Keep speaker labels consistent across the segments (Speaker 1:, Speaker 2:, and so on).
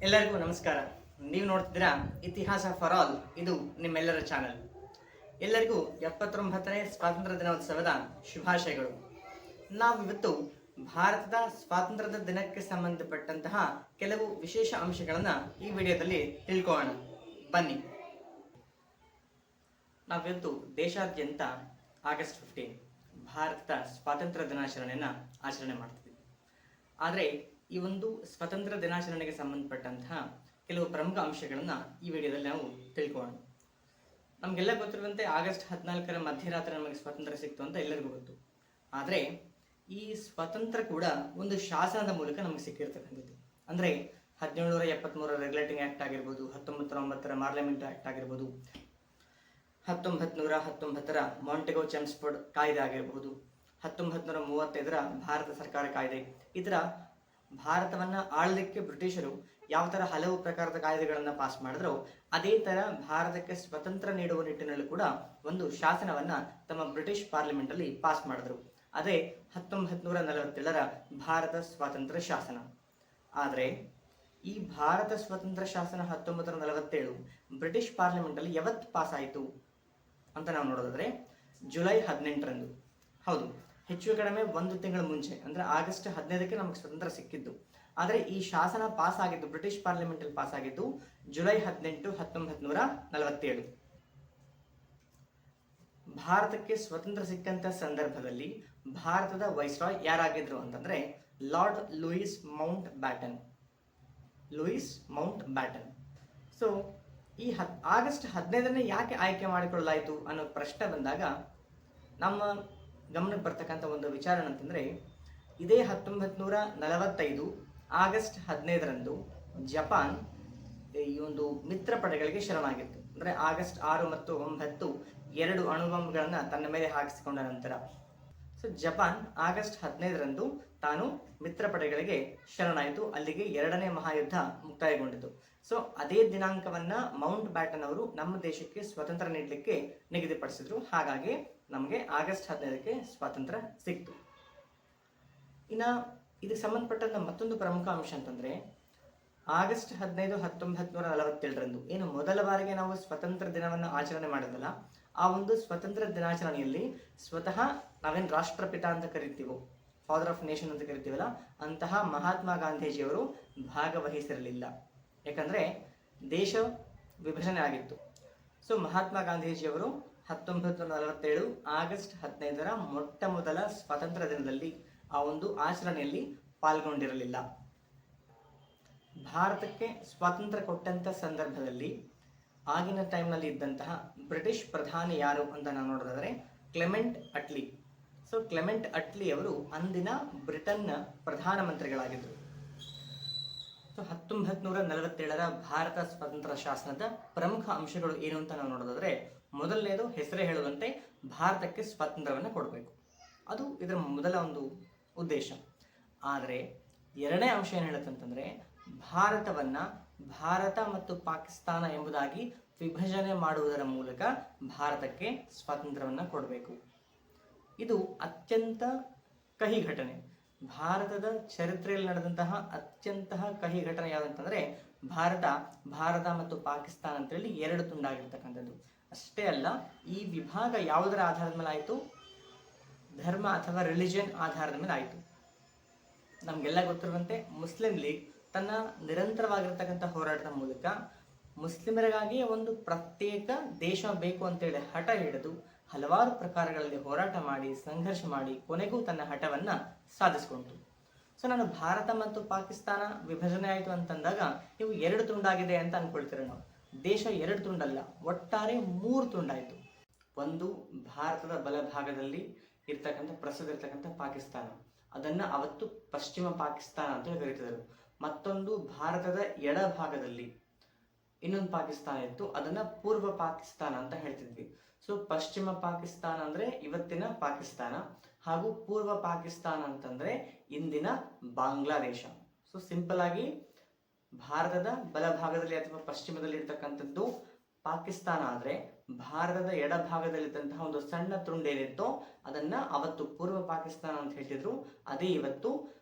Speaker 1: ಎಲ್ಲರಿಗೂ ನಮಸ್ಕಾರ. ನೀವು ನೋಡ್ತಿದ್ದೀರಾ ಇತಿಹಾಸ ಫಾರ್ ಆಲ್. ಇದು ನಿಮ್ಮೆಲ್ಲರ ಚಾನೆಲ್. ಎಲ್ಲರಿಗೂ 79ನೇ ಸ್ವಾತಂತ್ರ್ಯ ದಿನೋತ್ಸವದ ಶುಭಾಶಯಗಳು. ನಾವಿವತ್ತು ಭಾರತದ ಸ್ವಾತಂತ್ರ್ಯದ ದಿನಕ್ಕೆ ಸಂಬಂಧಪಟ್ಟಂತಹ ಕೆಲವು ವಿಶೇಷ ಅಂಶಗಳನ್ನು ಈ ವಿಡಿಯೋದಲ್ಲಿ ತಿಳ್ಕೊಳ್ಳೋಣ. ಬನ್ನಿ. ನಾವಿವತ್ತು ದೇಶಾದ್ಯಂತ ಆಗಸ್ಟ್ 15 ಭಾರತದ ಸ್ವಾತಂತ್ರ್ಯ ದಿನಾಚರಣೆಯನ್ನು ಆಚರಣೆ ಮಾಡ್ತಿದ್ದೀವಿ. ಆದರೆ ಈ ಒಂದು ಸ್ವತಂತ್ರ ದಿನಾಚರಣೆಗೆ ಸಂಬಂಧಪಟ್ಟಂತಹ ಕೆಲವು ಪ್ರಮುಖ ಅಂಶಗಳನ್ನು ಈ ವಿಡಿಯೋದಲ್ಲಿ ನಾವು ತಿಳ್ಕೊಳ್ಳೋಣ. ನಮಗೆಲ್ಲ ಗೊತ್ತಿರುವಂತೆ ಆಗಸ್ಟ್ 14ರ ಮಧ್ಯರಾತ್ರಿ ನಮಗೆ ಸ್ವಾತಂತ್ರ್ಯ ಸಿಕ್ತು ಅಂತ ಎಲ್ಲರಿಗೂ ಗೊತ್ತು. ಆದರೆ ಈ ಸ್ವಾತಂತ್ರ್ಯ ಕೂಡ ಒಂದು ಶಾಸನದ ಮೂಲಕ ನಮಗೆ ಸಿಕ್ಕಿರ್ತಕ್ಕಂಥದ್ದು. ಅಂದರೆ 1773ರ ರೆಗ್ಯುಲೇಟಿಂಗ್ ಆ್ಯಕ್ಟ್ ಆಗಿರ್ಬೋದು, 1909ರ ಮಾರ್ಲಿಮೆಂಟ್ ಆ್ಯಕ್ಟ್ ಆಗಿರ್ಬೋದು, 1919ರ ಮಾಂಟೆಗೋ ಚೆಮ್ಸ್ಫೋರ್ಡ್ ಕಾಯ್ದೆ ಆಗಿರಬಹುದು, 1935ರ ಭಾರತ ಸರ್ಕಾರ ಕಾಯ್ದೆ. ಈ ಥರ ಭಾರತವನ್ನು ಆಳಲಿಕ್ಕೆ ಬ್ರಿಟಿಷರು ಯಾವ ಥರ ಹಲವು ಪ್ರಕಾರದ ಕಾಯ್ದೆಗಳನ್ನು ಪಾಸ್ ಮಾಡಿದ್ರು, ಅದೇ ಥರ ಭಾರತಕ್ಕೆ ಸ್ವತಂತ್ರ ನೀಡುವ ನಿಟ್ಟಿನಲ್ಲಿ ಕೂಡ ಒಂದು ಶಾಸನವನ್ನು ತಮ್ಮ ಬ್ರಿಟಿಷ್ ಪಾರ್ಲಿಮೆಂಟಲ್ಲಿ ಪಾಸ್ ಮಾಡಿದ್ರು. ಅದೇ 1947ರ ಭಾರತ ಸ್ವಾತಂತ್ರ್ಯ ಶಾಸನ. ಆದರೆ ಈ ಭಾರತ ಸ್ವಾತಂತ್ರ್ಯ ಶಾಸನ 1947 ಬ್ರಿಟಿಷ್ ಪಾರ್ಲಿಮೆಂಟಲ್ಲಿ ಯಾವತ್ತು ಪಾಸ್ ಆಯಿತು ಅಂತ ನಾವು ನೋಡೋದಾದ್ರೆ ಜುಲೈ 18ರಂದು. ಹೌದು, ಹೆಚ್ಚು ಕಡಿಮೆ ಒಂದು ತಿಂಗಳ ಮುಂಚೆ, ಅಂದರೆ ಆಗಸ್ಟ್ 15ಕ್ಕೆ ನಮಗೆ ಸ್ವತಂತ್ರ ಸಿಕ್ಕಿದ್ದು. ಆದರೆ ಈ ಶಾಸನ ಪಾಸ್ ಆಗಿದ್ದು, ಬ್ರಿಟಿಷ್ ಪಾರ್ಲಿಮೆಂಟಲ್ಲಿ ಪಾಸ್ ಆಗಿದ್ದು ಜುಲೈ 18, 1947. ಭಾರತಕ್ಕೆ ಸ್ವತಂತ್ರ ಸಿಕ್ಕಂತ ಸಂದರ್ಭದಲ್ಲಿ ಭಾರತದ ವೈಸ್ರಾಯ್ ಯಾರಾಗಿದ್ರು ಅಂತಂದ್ರೆ lord Louis Mount baton. So ಈ ಆಗಸ್ಟ್ 15ನೇ ಯಾಕೆ ಆಯ್ಕೆ ಮಾಡಿಕೊಳ್ಳಲಾಯಿತು ಅನ್ನೋ ಪ್ರಶ್ನೆ ಬಂದಾಗ ನಮ್ಮ ಗಮನಕ್ಕೆ ಬರ್ತಕ್ಕಂಥ ಒಂದು ವಿಚಾರ ಅಂತಂದರೆ, ಇದೇ 1945 ಆಗಸ್ಟ್ 15ರಂದು ಜಪಾನ್ ಈ ಒಂದು ಮಿತ್ರ ಪಡೆಗಳಿಗೆ ಶರಣಾಗಿತ್ತು. ಅಂದರೆ ಆಗಸ್ಟ್ 6 ಮತ್ತು 9 2 ಅಣುಬಾಂಬ್ಗಳನ್ನು ತನ್ನ ಮೇಲೆ ಹಾಕಿಸಿಕೊಂಡ ನಂತರ ಜಪಾನ್ ಆಗಸ್ಟ್ 15ರಂದು ತಾನು ಮಿತ್ರ ಪಡೆಗಳಿಗೆ ಶರಣಾಯಿತು. ಅಲ್ಲಿಗೆ 2ನೇ ಮಹಾಯುದ್ಧ ಮುಕ್ತಾಯಗೊಂಡಿತು. ಸೊ ಅದೇ ದಿನಾಂಕವನ್ನ ಮೌಂಟ್ ಬ್ಯಾಟನ್ ಅವರು ನಮ್ಮ ದೇಶಕ್ಕೆ ಸ್ವಾತಂತ್ರ್ಯ ನೀಡಲಿಕ್ಕೆ ನಿಗದಿಪಡಿಸಿದ್ರು. ಹಾಗಾಗಿ ನಮಗೆ ಆಗಸ್ಟ್ 15ಕ್ಕೆ ಸ್ವಾತಂತ್ರ್ಯ ಸಿಕ್ತು. ಇನ್ನು ಇದಕ್ಕೆ ಸಂಬಂಧಪಟ್ಟಂತ ಮತ್ತೊಂದು ಪ್ರಮುಖ ಅಂಶ ಅಂತಂದ್ರೆ, ಆಗಸ್ಟ್ 15, 1947ರಂದು ಏನು ಮೊದಲ ಬಾರಿಗೆ ನಾವು ಸ್ವತಂತ್ರ ದಿನವನ್ನು ಆಚರಣೆ ಮಾಡಿದ್ವಲ್ಲ, ಆ ಒಂದು ಸ್ವತಂತ್ರ ದಿನಾಚರಣೆಯಲ್ಲಿ ಸ್ವತಃ ನಾವೇನು ರಾಷ್ಟ್ರಪಿತ ಅಂತ ಕರಿತೀವೋ, ಫಾದರ್ ಆಫ್ ನೇಷನ್ ಅಂತ ಕರಿತೀವಲ್ಲ, ಅಂತಹ ಮಹಾತ್ಮ ಗಾಂಧೀಜಿಯವರು ಭಾಗವಹಿಸಿರಲಿಲ್ಲ. ಯಾಕಂದ್ರೆ ದೇಶ ವಿಭಜನೆ ಆಗಿತ್ತು. ಸೊ ಮಹಾತ್ಮ ಗಾಂಧೀಜಿಯವರು 1947 ಆಗಸ್ಟ್ 15ರ ಮೊಟ್ಟ ಮೊದಲ ಸ್ವಾತಂತ್ರ್ಯ ದಿನದಲ್ಲಿ ಆ ಒಂದು ಆಚರಣೆಯಲ್ಲಿ ಪಾಲ್ಗೊಂಡಿರಲಿಲ್ಲ. ಭಾರತಕ್ಕೆ ಸ್ವಾತಂತ್ರ್ಯ ಕೊಟ್ಟಂತ ಸಂದರ್ಭದಲ್ಲಿ ಆಗಿನ ಟೈಮ್ನಲ್ಲಿ ಇದ್ದಂತಹ ಬ್ರಿಟಿಷ್ ಪ್ರಧಾನಿ ಯಾರು ಅಂತ ನಾವು ನೋಡೋದಾದ್ರೆ ಕ್ಲೆಮೆಂಟ್ ಅಟ್ಲಿ. ಸೊ ಕ್ಲೆಮೆಂಟ್ ಅಟ್ಲಿ ಅವರು ಅಂದಿನ ಬ್ರಿಟನ್ನ ಪ್ರಧಾನಮಂತ್ರಿಗಳಾಗಿದ್ದರು. ಸೊ 1947ರ ಭಾರತ ಸ್ವಾತಂತ್ರ್ಯ ಶಾಸನದ ಪ್ರಮುಖ ಅಂಶಗಳು ಏನು ಅಂತ ನಾವು ನೋಡೋದಾದ್ರೆ, ಮೊದಲನೇದು ಹೆಸರೇ ಹೇಳುವಂತೆ ಭಾರತಕ್ಕೆ ಸ್ವಾತಂತ್ರ್ಯವನ್ನು ಕೊಡಬೇಕು. ಅದು ಇದರ ಮೊದಲ ಒಂದು ಉದ್ದೇಶ. ಆದರೆ ಎರಡನೇ ಅಂಶ ಏನು ಹೇಳುತ್ತಂತಂದ್ರೆ, ಭಾರತವನ್ನ ಭಾರತ ಮತ್ತು ಪಾಕಿಸ್ತಾನ ಎಂಬುದಾಗಿ ವಿಭಜನೆ ಮಾಡುವುದರ ಮೂಲಕ ಭಾರತಕ್ಕೆ ಸ್ವಾತಂತ್ರ್ಯವನ್ನು ಕೊಡಬೇಕು. ಇದು ಅತ್ಯಂತ ಕಹಿ ಘಟನೆ. ಭಾರತದ ಚರಿತ್ರೆಯಲ್ಲಿ ನಡೆದಂತಹ ಅತ್ಯಂತ ಕಹಿ ಘಟನೆ ಯಾವುದಂತಂದ್ರೆ, ಭಾರತ ಮತ್ತು ಪಾಕಿಸ್ತಾನ ಅಂತೇಳಿ 2 ತುಂಡಾಗಿರ್ತಕ್ಕಂಥದ್ದು. ಅಷ್ಟೇ ಅಲ್ಲ, ಈ ವಿಭಾಗ ಯಾವುದರ ಆಧಾರದ ಮೇಲೆ ಆಯಿತು? ಧರ್ಮ ಅಥವಾ ರಿಲಿಜಿಯನ್ ಆಧಾರದ ಮೇಲೆ ಆಯಿತು. ನಮಗೆಲ್ಲ ಗೊತ್ತಿರುವಂತೆ ಮುಸ್ಲಿಂ ಲೀಗ್ ತನ್ನ ನಿರಂತರವಾಗಿರ್ತಕ್ಕಂಥ ಹೋರಾಟದ ಮೂಲಕ ಮುಸ್ಲಿಮರಿಗಾಗಿ ಒಂದು ಪ್ರತ್ಯೇಕ ದೇಶ ಬೇಕು ಅಂತೇಳಿ ಹಠ ಹಿಡಿದು ಹಲವಾರು ಪ್ರಕಾರಗಳಲ್ಲಿ ಹೋರಾಟ ಮಾಡಿ ಸಂಘರ್ಷ ಮಾಡಿ ಕೊನೆಗೂ ತನ್ನ ಹಠವನ್ನ ಸಾಧಿಸಿಕೊಂಡಿತು. ಸೊ ನಾನು ಭಾರತ ಮತ್ತು ಪಾಕಿಸ್ತಾನ ವಿಭಜನೆ ಆಯಿತು ಅಂತಂದಾಗ ಇವು 2 ತುಂಡಾಗಿದೆ ಅಂತ ಅನ್ಕೊಳ್ತೀರ. ನಾವು ದೇಶ 2 ತುಂಡಲ್ಲ, ಒಟ್ಟಾರೆ 3 ತುಂಡಾಯಿತು. ಒಂದು ಭಾರತದ ಬಲಭಾಗದಲ್ಲಿ ಪ್ರಸ್ತುತ ಇರ್ತಕ್ಕಂಥ ಪಾಕಿಸ್ತಾನ, ಅದನ್ನ ಅವತ್ತು ಪಶ್ಚಿಮ ಪಾಕಿಸ್ತಾನ ಅಂತ ಕರೀತಿದ್ರು. ಮತ್ತೊಂದು ಭಾರತದ ಎಡಭಾಗದಲ್ಲಿ ಇನ್ನೊಂದು ಪಾಕಿಸ್ತಾನ ಇತ್ತು, ಅದನ್ನ ಪೂರ್ವ ಪಾಕಿಸ್ತಾನ ಅಂತ ಹೇಳ್ತಿದ್ವಿ. ಸೊ ಪಶ್ಚಿಮ ಪಾಕಿಸ್ತಾನ ಅಂದ್ರೆ ಇವತ್ತಿನ ಪಾಕಿಸ್ತಾನ, ಹಾಗೂ ಪೂರ್ವ ಪಾಕಿಸ್ತಾನ ಅಂತಂದ್ರೆ ಇಂದಿನ ಬಾಂಗ್ಲಾದೇಶ. ಸೊ ಸಿಂಪಲ್ ಆಗಿ ಭಾರತದ ಬಲಭಾಗದಲ್ಲಿ ಅಥವಾ ಪಶ್ಚಿಮದಲ್ಲಿ ಇರ್ತಕ್ಕಂಥದ್ದು ಪಾಕಿಸ್ತಾನ ಆದ್ರೆ, ಭಾರತದ ಎಡಭಾಗದಲ್ಲಿದ್ದಂತಹ ಒಂದು ಸಣ್ಣ ತುಂಡೇನಿತ್ತೋ ಅದನ್ನ ಅವತ್ತು ಪೂರ್ವ ಪಾಕಿಸ್ತಾನ ಅಂತ ಹೇಳ್ತಿದ್ರು. ಅದೇ ಇವತ್ತು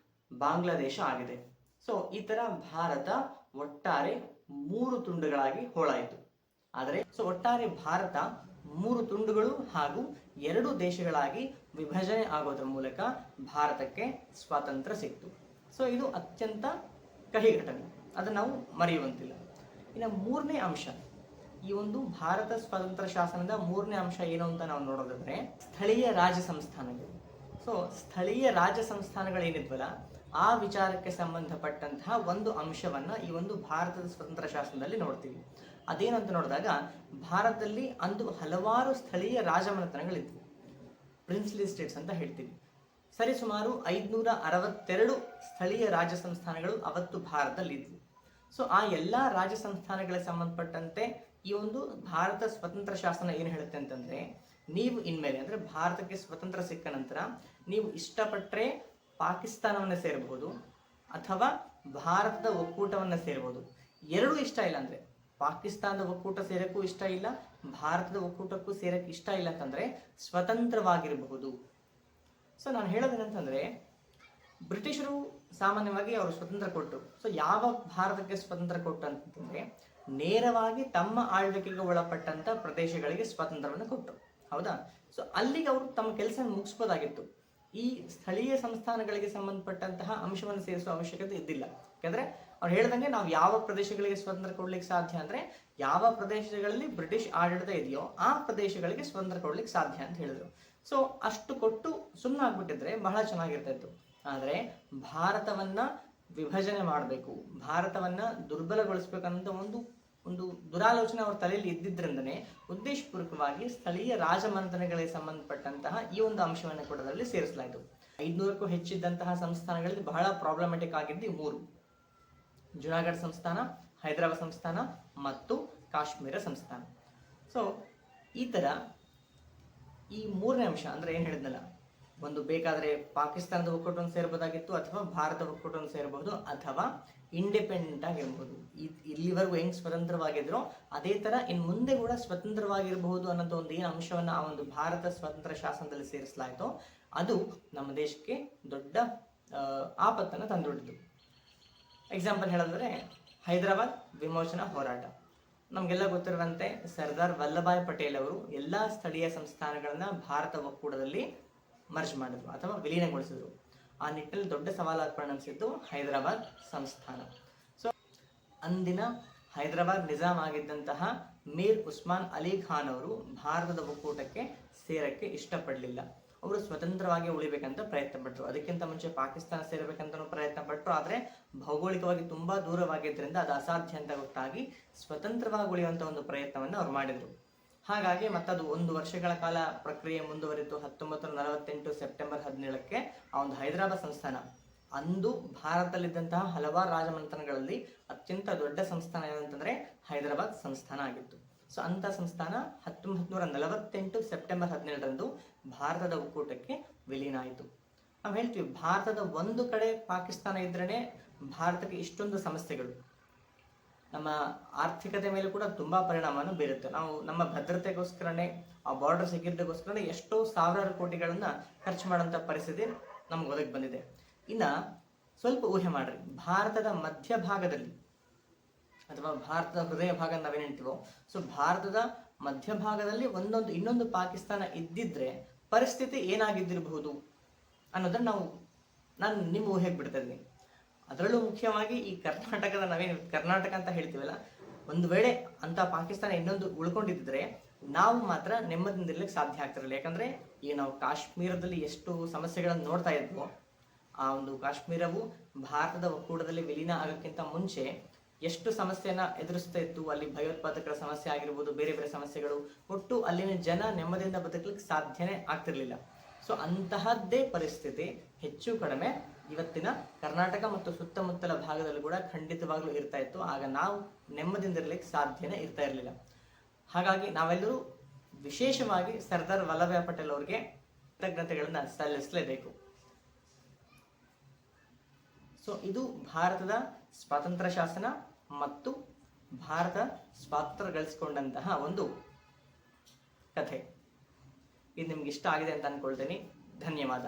Speaker 1: ಬಾಂಗ್ಲಾದೇಶ ಆಗಿದೆ. ಸೊ ಈ ತರ ಭಾರತ ಒಟ್ಟಾರೆ 3 ತುಂಡುಗಳಾಗಿ ಹೋಳಾಯಿತು. ಆದರೆ ಒಟ್ಟಾರೆ ಭಾರತ 3 ತುಂಡುಗಳು ಹಾಗೂ 2 ದೇಶಗಳಾಗಿ ವಿಭಜನೆ ಆಗೋದ್ರ ಮೂಲಕ ಭಾರತಕ್ಕೆ ಸ್ವಾತಂತ್ರ್ಯ ಸಿಕ್ತು. ಸೊ ಇದು ಅತ್ಯಂತ ಕಹಿ ಘಟನೆ, ಅದನ್ನು ನಾವು ಮರೆಯುವಂತಿಲ್ಲ. ಇನ್ನು 3ನೇ ಅಂಶ, ಈ ಒಂದು ಭಾರತ ಸ್ವಾತಂತ್ರ್ಯ ಶಾಸನದ 3ನೇ ಅಂಶ ಏನು ಅಂತ ನಾವು ನೋಡೋದಾದ್ರೆ ಸ್ಥಳೀಯ ರಾಜ್ಯ ಸಂಸ್ಥಾನಗಳು. ಸೊ ಸ್ಥಳೀಯ ರಾಜ್ಯ ಸಂಸ್ಥಾನಗಳು ಏನಿದ್ವಲ್ಲ ಆ ವಿಚಾರಕ್ಕೆ ಸಂಬಂಧಪಟ್ಟಂತಹ ಒಂದು ಅಂಶವನ್ನ ಈ ಒಂದು ಭಾರತದ ಸ್ವತಂತ್ರ ಶಾಸನದಲ್ಲಿ ನೋಡ್ತೀವಿ. ಅದೇನಂತ ನೋಡಿದಾಗ ಭಾರತದಲ್ಲಿ ಅಂದು ಹಲವಾರು ಸ್ಥಳೀಯ ರಾಜಮನೆತನಗಳಿದ್ವು, ಪ್ರಿನ್ಸ್ಲಿ ಸ್ಟೇಟ್ಸ್ ಅಂತ ಹೇಳ್ತೀವಿ. ಸರಿಸುಮಾರು 562 ಸ್ಥಳೀಯ ರಾಜ್ಯ ಸಂಸ್ಥಾನಗಳು ಅವತ್ತು ಭಾರತದಲ್ಲಿ ಇದ್ವು. ಸೊ ಆ ಎಲ್ಲಾ ರಾಜ್ಯ ಸಂಸ್ಥಾನಗಳಿಗೆ ಸಂಬಂಧಪಟ್ಟಂತೆ ಈ ಒಂದು ಭಾರತ ಸ್ವತಂತ್ರ ಶಾಸನ ಏನು ಹೇಳುತ್ತೆ ಅಂತಂದ್ರೆ, ನೀವು ಇನ್ಮೇಲೆ ಅಂದ್ರೆ ಭಾರತಕ್ಕೆ ಸ್ವತಂತ್ರ ಸಿಕ್ಕ ನಂತರ ನೀವು ಇಷ್ಟಪಟ್ಟರೆ ಪಾಕಿಸ್ತಾನವನ್ನ ಸೇರಬಹುದು ಅಥವಾ ಭಾರತದ ಒಕ್ಕೂಟವನ್ನ ಸೇರಬಹುದು. ಎರಡೂ ಇಷ್ಟ ಇಲ್ಲ ಅಂದ್ರೆ ಪಾಕಿಸ್ತಾನದ ಒಕ್ಕೂಟ ಸೇರಕ್ಕೂ ಇಷ್ಟ ಇಲ್ಲ, ಭಾರತದ ಒಕ್ಕೂಟಕ್ಕೂ ಸೇರಕ್ಕೆ ಇಷ್ಟ ಇಲ್ಲ ಅಂತಂದ್ರೆ ಸ್ವತಂತ್ರವಾಗಿರಬಹುದು. ಸೊ ನಾನು ಹೇಳೋದೇನಂತಂದ್ರೆ ಬ್ರಿಟಿಷರು ಸಾಮಾನ್ಯವಾಗಿ ಅವರು ಸ್ವತಂತ್ರ ಕೊಟ್ಟರು. ಸೊ ಯಾವ ಭಾರತಕ್ಕೆ ಸ್ವತಂತ್ರ ಕೊಟ್ಟು ಅಂತಂದ್ರೆ ನೇರವಾಗಿ ತಮ್ಮ ಆಳ್ವಿಕೆಗೆ ಒಳಪಟ್ಟಂತ ಪ್ರದೇಶಗಳಿಗೆ ಸ್ವಾತಂತ್ರ್ಯವನ್ನು ಕೊಟ್ಟರು. ಹೌದಾ? ಸೊ ಅಲ್ಲಿಗೆ ಅವರು ತಮ್ಮ ಕೆಲಸ ಮುಗಿಸ್ಬೋದಾಗಿತ್ತು. ಈ ಸ್ಥಳೀಯ ಸಂಸ್ಥಾನಗಳಿಗೆ ಸಂಬಂಧಪಟ್ಟಂತಹ ಅಂಶವನ್ನು ಸೇರಿಸುವ ಅವಶ್ಯಕತೆ ಇದ್ದಿಲ್ಲ. ಯಾಕಂದ್ರೆ ಅವ್ರು ಹೇಳ್ದಂಗೆ ನಾವು ಯಾವ ಪ್ರದೇಶಗಳಿಗೆ ಸ್ವತಂತ್ರ ಕೊಡ್ಲಿಕ್ಕೆ ಸಾಧ್ಯ ಅಂದ್ರೆ ಯಾವ ಪ್ರದೇಶಗಳಲ್ಲಿ ಬ್ರಿಟಿಷ್ ಆಡಳಿತ ಇದೆಯೋ ಆ ಪ್ರದೇಶಗಳಿಗೆ ಸ್ವತಂತ್ರ ಕೊಡ್ಲಿಕ್ಕೆ ಸಾಧ್ಯ ಅಂತ ಹೇಳಿದ್ರು. ಸೊ ಅಷ್ಟು ಕೊಟ್ಟು ಸುಮ್ಮನೆ ಆಗ್ಬಿಟ್ಟಿದ್ರೆ ಬಹಳ ಚೆನ್ನಾಗಿರ್ತಾ ಇತ್ತು. ಆದ್ರೆ ಭಾರತವನ್ನ ವಿಭಜನೆ ಮಾಡಬೇಕು, ಭಾರತವನ್ನ ದುರ್ಬಲಗೊಳಿಸ್ಬೇಕನ್ನೋ ಒಂದು ದುರಾಲೋಚನೆ ಅವ್ರ ತಲೆಯಲ್ಲಿ ಇದ್ದಿದ್ರಿಂದನೇ ಉದ್ದೇಶಪೂರ್ವಕವಾಗಿ ಸ್ಥಳೀಯ ರಾಜಮನೆತನಗಳಿಗೆ ಸಂಬಂಧಪಟ್ಟಂತಹ ಈ ಒಂದು ಅಂಶವನ್ನು ಕೂಡ ಅದರಲ್ಲಿ ಸೇರಿಸಲಾಯಿತು. 500ಕ್ಕೂ ಹೆಚ್ಚಿದ್ದಂತಹ ಸಂಸ್ಥಾನಗಳಲ್ಲಿ ಬಹಳ ಪ್ರಾಬ್ಲಮೆಟಿಕ್ ಆಗಿದ್ದು 3: ಜುನಾಗಢ ಸಂಸ್ಥಾನ, ಹೈದರಾಬಾದ್ ಸಂಸ್ಥಾನ ಮತ್ತು ಕಾಶ್ಮೀರ ಸಂಸ್ಥಾನ. ಸೊ ಈ ತರ ಈ 3ನೇ ಅಂಶ ಅಂದ್ರೆ ಏನ್ ಹೇಳಿದ್ನಲ್ಲ, ಒಂದು ಬೇಕಾದ್ರೆ ಪಾಕಿಸ್ತಾನದ ಒಕ್ಕೂಟವನ್ನು ಸೇರಬಹುದಾಗಿತ್ತು ಅಥವಾ ಭಾರತ ಒಕ್ಕೂಟವನ್ನು ಸೇರಬಹುದು ಅಥವಾ ಇಂಡಿಪೆಂಡೆಂಟ್ ಆಗಿರಬಹುದು. ಇಲ್ಲಿವರೆಗೂ ಹೆಂಗ್ ಸ್ವತಂತ್ರವಾಗಿದ್ರು ಅದೇ ತರ ಇನ್ ಮುಂದೆ ಕೂಡ ಸ್ವತಂತ್ರವಾಗಿರಬಹುದು ಅನ್ನೋದು ಒಂದು ಏನು ಅಂಶವನ್ನ ಆ ಒಂದು ಭಾರತ ಸ್ವತಂತ್ರ ಶಾಸನದಲ್ಲಿ ಸೇರಿಸಲಾಯಿತೋ ಅದು ನಮ್ಮ ದೇಶಕ್ಕೆ ದೊಡ್ಡ ಆಪತ್ತನ್ನು ತಂದೊಡ್ಡಿತು. ಎಕ್ಸಾಂಪಲ್ ಹೇಳೋದಾದ್ರೆ ಹೈದರಾಬಾದ್ ವಿಮೋಚನಾ ಹೋರಾಟ. ನಮಗೆಲ್ಲ ಗೊತ್ತಿರುವಂತೆ ಸರ್ದಾರ್ ವಲ್ಲಭಾಯ್ ಪಟೇಲ್ ಅವರು ಎಲ್ಲಾ ಸ್ಥಳೀಯ ಸಂಸ್ಥಾನಗಳನ್ನ ಭಾರತ ಒಕ್ಕೂಟದಲ್ಲಿ ಮರ್ಜ್ ಮಾಡಿದ್ರು ಅಥವಾ ವಿಲೀನಗೊಳಿಸಿದ್ರು. ಆ ನಿಟ್ಟಿನಲ್ಲಿ ದೊಡ್ಡ ಸವಾಲಾಗಿ ಪರಿಣಮಿಸಿದ್ದು ಹೈದರಾಬಾದ್ ಸಂಸ್ಥಾನ. ಸೊ ಅಂದಿನ ಹೈದರಾಬಾದ್ ನಿಜಾಮ್ ಆಗಿದ್ದಂತಹ ಮೀರ್ ಉಸ್ಮಾನ್ ಅಲಿ ಖಾನ್ ಅವರು ಭಾರತದ ಒಕ್ಕೂಟಕ್ಕೆ ಸೇರಕ್ಕೆ ಇಷ್ಟಪಡಲಿಲ್ಲ. ಅವರು ಸ್ವತಂತ್ರವಾಗಿ ಉಳಿಬೇಕಂತ ಪ್ರಯತ್ನ ಪಟ್ಟರು. ಅದಕ್ಕಿಂತ ಮುಂಚೆ ಪಾಕಿಸ್ತಾನ ಸೇರಬೇಕಂತ ಪ್ರಯತ್ನ ಪಟ್ಟರು. ಆದರೆ ಭೌಗೋಳಿಕವಾಗಿ ತುಂಬಾ ದೂರವಾಗಿದ್ದರಿಂದ ಅದು ಅಸಾಧ್ಯ ಅಂತ ಗೊತ್ತಾಗಿ ಸ್ವತಂತ್ರವಾಗಿ ಉಳಿಯುವಂತ ಒಂದು ಪ್ರಯತ್ನವನ್ನು ಅವ್ರು ಮಾಡಿದ್ರು. ಹಾಗಾಗಿ ಮತ್ತದು 1 ವರ್ಷಗಳ ಕಾಲ ಪ್ರಕ್ರಿಯೆ ಮುಂದುವರಿತು. 1948 ಸೆಪ್ಟೆಂಬರ್ 17ಕ್ಕೆ ಆ ಒಂದು ಹೈದರಾಬಾದ್ ಸಂಸ್ಥಾನ, ಅಂದು ಭಾರತದಲ್ಲಿದ್ದಂತಹ ಹಲವಾರು ರಾಜಮನೆತನಗಳಲ್ಲಿ ಅತ್ಯಂತ ದೊಡ್ಡ ಸಂಸ್ಥಾನ ಏನಂತಂದ್ರೆ ಹೈದರಾಬಾದ್ ಸಂಸ್ಥಾನ ಆಗಿತ್ತು. ಸೊ ಅಂತ ಸಂಸ್ಥಾನ 1948 ಸೆಪ್ಟೆಂಬರ್ 17ರಂದು ಭಾರತದ ಒಕ್ಕೂಟಕ್ಕೆ ವಿಲೀನ ಆಯಿತು. ನಾವು ಹೇಳ್ತೀವಿ ಭಾರತದ ಒಂದು ಕಡೆ ಪಾಕಿಸ್ತಾನ ಇದ್ರೇನೆ ಭಾರತಕ್ಕೆ ಇಷ್ಟೊಂದು ಸಮಸ್ಯೆಗಳು, ನಮ್ಮ ಆರ್ಥಿಕತೆ ಮೇಲೆ ಕೂಡ ತುಂಬಾ ಪರಿಣಾಮವನ್ನು ಬೀರುತ್ತೆ. ನಾವು ನಮ್ಮ ಭದ್ರತೆಗೋಸ್ಕರನೇ ಆ ಬಾರ್ಡರ್ ಸೆಕ್ಯೂರಿಟಿಗೋಸ್ಕರನೇ ಎಷ್ಟೋ ಸಾವಿರಾರು ಕೋಟಿಗಳನ್ನ ಖರ್ಚು ಮಾಡುವಂತ ಪರಿಸ್ಥಿತಿ ನಮ್ಗೆ ಒದಗಿ ಬಂದಿದೆ. ಇನ್ನ ಸ್ವಲ್ಪ ಊಹೆ ಮಾಡ್ರಿ, ಭಾರತದ ಮಧ್ಯಭಾಗದಲ್ಲಿ ಅಥವಾ ಭಾರತದ ಹೃದಯ ಭಾಗ ನಾವೇನೇಂತೀವೋ, ಸೊ ಭಾರತದ ಮಧ್ಯಭಾಗದಲ್ಲಿ ಇನ್ನೊಂದು ಪಾಕಿಸ್ತಾನ ಇದ್ದಿದ್ರೆ ಪರಿಸ್ಥಿತಿ ಏನಾಗಿದ್ದಿರಬಹುದು ಅನ್ನೋದನ್ನ ನಾನು ನಿಮ್ಮ ಊಹೆಗೆ ಬಿಡ್ತಾ ಇದ್ದೀನಿ. ಅದರಲ್ಲೂ ಮುಖ್ಯವಾಗಿ ಈ ಕರ್ನಾಟಕದ ನಾವೇನು ಕರ್ನಾಟಕ ಅಂತ ಹೇಳ್ತೀವಲ್ಲ, ಒಂದು ವೇಳೆ ಅಂತ ಪಾಕಿಸ್ತಾನ ಇನ್ನೊಂದು ಉಳ್ಕೊಂಡಿದ್ರೆ ನಾವು ಮಾತ್ರ ನೆಮ್ಮದಿಯಿಂದಿರ್ಲಿಕ್ಕೆ ಸಾಧ್ಯ ಆಗ್ತಿರಲಿಲ್ಲ. ಯಾಕಂದ್ರೆ ಈ ನಾವು ಕಾಶ್ಮೀರದಲ್ಲಿ ಎಷ್ಟು ಸಮಸ್ಯೆಗಳನ್ನು ನೋಡ್ತಾ ಇದ್ವೋ, ಆ ಒಂದು ಕಾಶ್ಮೀರವು ಭಾರತದ ಒಕ್ಕೂಟದಲ್ಲಿ ವಿಲೀನ ಆಗೋಕ್ಕಿಂತ ಮುಂಚೆ ಎಷ್ಟು ಸಮಸ್ಯೆಯನ್ನ ಎದುರಿಸ್ತಾ ಇತ್ತು. ಅಲ್ಲಿ ಭಯೋತ್ಪಾದಕರ ಸಮಸ್ಯೆ ಆಗಿರ್ಬೋದು, ಬೇರೆ ಬೇರೆ ಸಮಸ್ಯೆಗಳು, ಒಟ್ಟು ಅಲ್ಲಿನ ಜನ ನೆಮ್ಮದಿಯಿಂದ ಬದುಕಲಿಕ್ಕೆ ಸಾಧ್ಯನೇ ಆಗ್ತಿರ್ಲಿಲ್ಲ. ಸೊ ಅಂತಹದ್ದೇ ಪರಿಸ್ಥಿತಿ ಹೆಚ್ಚು ಕಡಿಮೆ ಇವತ್ತಿನ ಕರ್ನಾಟಕ ಮತ್ತು ಸುತ್ತಮುತ್ತಲ ಭಾಗದಲ್ಲೂ ಕೂಡ ಖಂಡಿತವಾಗ್ಲೂ ಇರ್ತಾ ಇತ್ತು. ಆಗ ನಾವು ನೆಮ್ಮದಿಯಿಂದ ಇರಲಿಕ್ಕೆ ಸಾಧ್ಯನೇ ಇರ್ತಾ ಇರಲಿಲ್ಲ. ಹಾಗಾಗಿ ನಾವೆಲ್ಲರೂ ವಿಶೇಷವಾಗಿ ಸರ್ದಾರ್ ವಲ್ಲಭಾಯ್ ಪಟೇಲ್ ಅವರಿಗೆ ಕೃತಜ್ಞತೆಗಳನ್ನ ಸಲ್ಲಿಸಲೇಬೇಕು. ಸೊ ಇದು ಭಾರತದ ಸ್ವಾತಂತ್ರ್ಯ ಶಾಸನ ಮತ್ತು ಭಾರತ ಸ್ವಾತಂತ್ರ್ಯ ಗಳಿಸಿಕೊಂಡಂತಹ ಒಂದು ಕಥೆ. ಇದು ನಿಮ್ಗೆ ಇಷ್ಟ ಆಗಿದೆ ಅಂತ ಅನ್ಕೊಳ್ತೀನಿ. ಧನ್ಯವಾದ.